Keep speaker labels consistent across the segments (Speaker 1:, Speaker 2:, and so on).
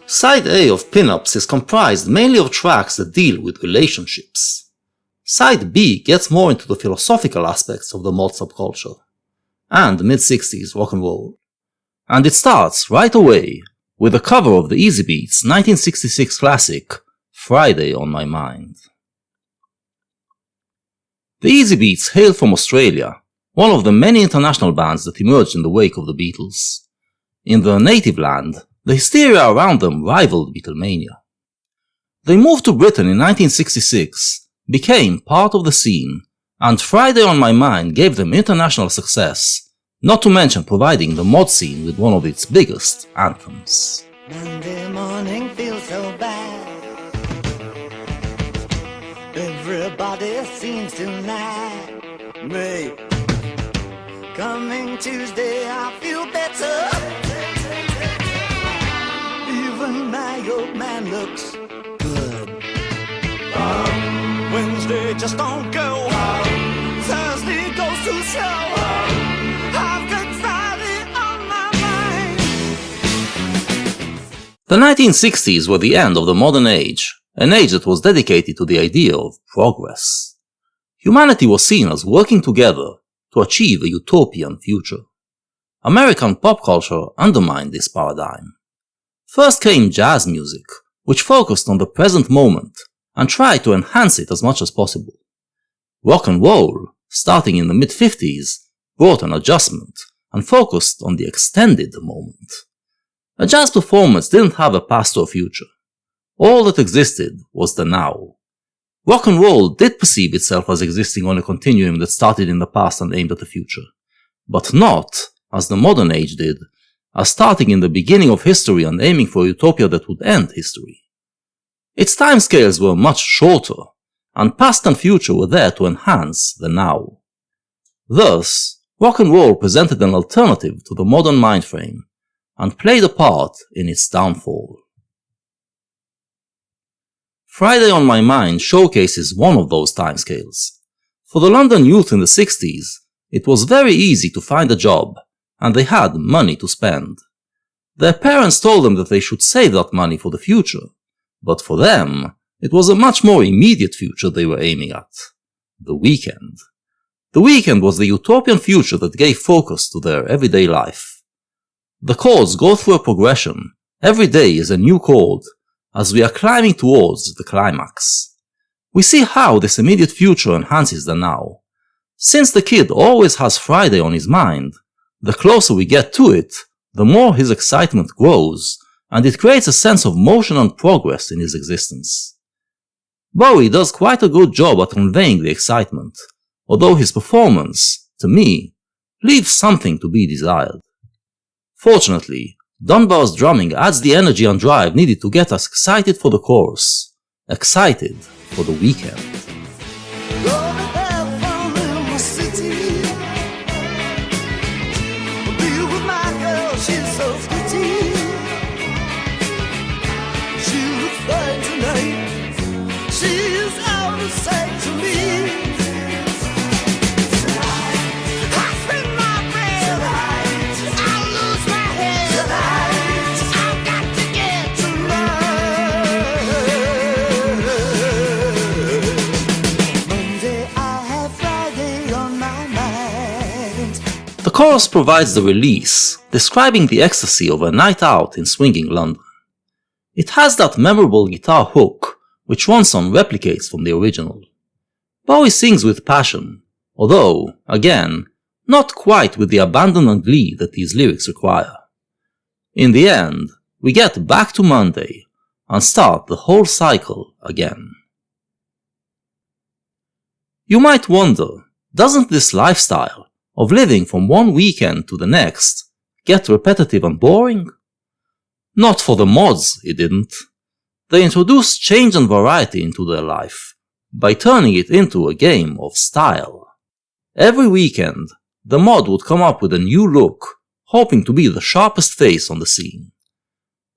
Speaker 1: Side A of Pinups is comprised mainly of tracks that deal with relationships. Side B gets more into the philosophical aspects of the mod subculture, and mid-60s rock and roll. And it starts right away with a cover of the Easy Beats' 1966 classic, Friday on My Mind. The Easy Beats hail from Australia, one of the many international bands that emerged in the wake of the Beatles. In their native land, the hysteria around them rivaled Beatlemania. They moved to Britain in 1966, became part of the scene, and Friday on My Mind gave them international success, not to mention providing the mod scene with one of its biggest anthems.
Speaker 2: Monday morning feels so bad. Everybody seems to nag me. Coming Tuesday I feel better. Even my old man looks good. Wednesday just don't go. Thursday goes too slow. I've got Friday on my mind.
Speaker 1: The 1960s were the end of the modern age, an age that was dedicated to the idea of progress. Humanity was seen as working together to achieve a utopian future. American pop culture undermined this paradigm. First came jazz music, which focused on the present moment and tried to enhance it as much as possible. Rock and roll, starting in the mid-50s, brought an adjustment and focused on the extended moment. A jazz performance didn't have a past or future. All that existed was the now. Rock and roll did perceive itself as existing on a continuum that started in the past and aimed at the future, but not, as the modern age did, as starting in the beginning of history and aiming for a utopia that would end history. Its timescales were much shorter, and past and future were there to enhance the now. Thus, rock and roll presented an alternative to the modern mindframe, and played a part in its downfall. Friday on My Mind showcases one of those timescales. For the London youth in the 60s, it was very easy to find a job, and they had money to spend. Their parents told them that they should save that money for the future, but for them, it was a much more immediate future they were aiming at. The weekend. The weekend was the utopian future that gave focus to their everyday life. The chords go through a progression. Every day is a new chord, as we are climbing towards the climax. We see how this immediate future enhances the now. Since the kid always has Friday on his mind, the closer we get to it, the more his excitement grows, and it creates a sense of motion and progress in his existence. Bowie does quite a good job at conveying the excitement, although his performance, to me, leaves something to be desired. Fortunately, Dunbar's drumming adds the energy and drive needed to get us excited for the chorus, excited for the weekend. The chorus provides the release, describing the ecstasy of a night out in swinging London. It has that memorable guitar hook, which one song replicates from the original. Bowie sings with passion, although, again, not quite with the abandon and glee that these lyrics require. In the end, we get back to Monday and start the whole cycle again. You might wonder, doesn't this lifestyle of living from one weekend to the next get repetitive and boring? Not for the mods, it didn't. They introduced change and variety into their life by turning it into a game of style. Every weekend, the mod would come up with a new look, hoping to be the sharpest face on the scene.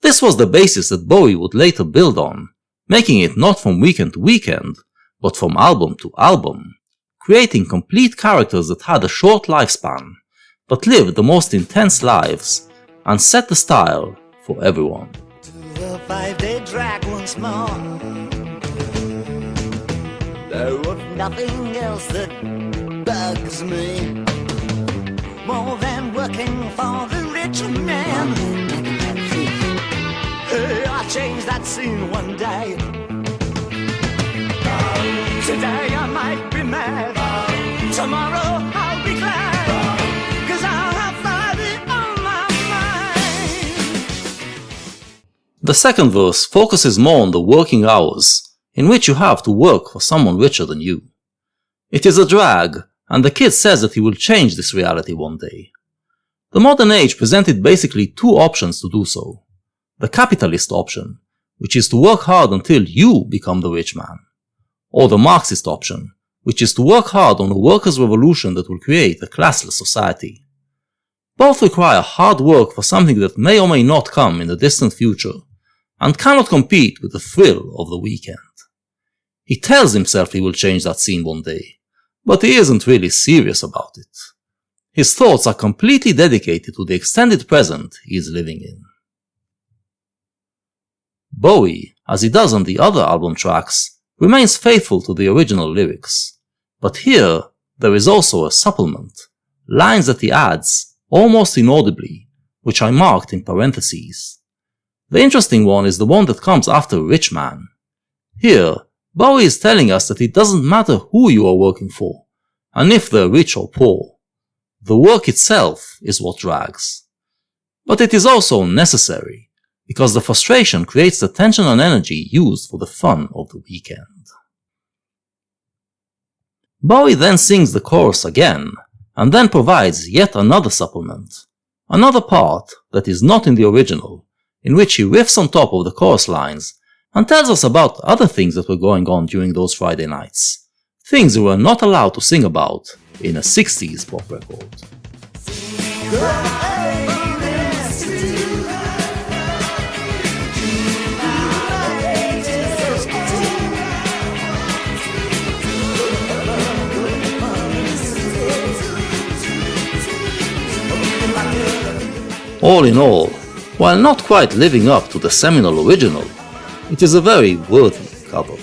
Speaker 1: This was the basis that Bowie would later build on, making it not from weekend to weekend, but from album to album, creating complete characters that had a short lifespan, but lived the most intense lives, and set the style for everyone.
Speaker 2: To the 5-day drag once more. There was nothing else that bugs me more than working for the rich man. Hey, I changed that scene one day. Today I might be mad, tomorrow I'll be glad, 'cause I'll have Friday on my mind.
Speaker 1: The second verse focuses more on the working hours in which you have to work for someone richer than you. It is a drag, and the kid says that he will change this reality one day. The modern age presented basically two options to do so. The capitalist option, which is to work hard until you become the rich man, or the Marxist option, which is to work hard on a workers' revolution that will create a classless society. Both require hard work for something that may or may not come in the distant future, and cannot compete with the thrill of the weekend. He tells himself he will change that scene one day, but he isn't really serious about it. His thoughts are completely dedicated to the extended present he is living in. Bowie, as he does on the other album tracks, remains faithful to the original lyrics, but here there is also a supplement, lines that he adds, almost inaudibly, which I marked in parentheses. The interesting one is the one that comes after Rich Man. Here, Bowie is telling us that it doesn't matter who you are working for, and if they're rich or poor. The work itself is what drags. But it is also necessary, because the frustration creates the tension and energy used for the fun of the weekend. Bowie then sings the chorus again, and then provides yet another supplement, another part that is not in the original, in which he riffs on top of the chorus lines and tells us about other things that were going on during those Friday nights, things we were not allowed to sing about in a 60s pop record. All in all, while not quite living up to the seminal original, it is a very worthy cover.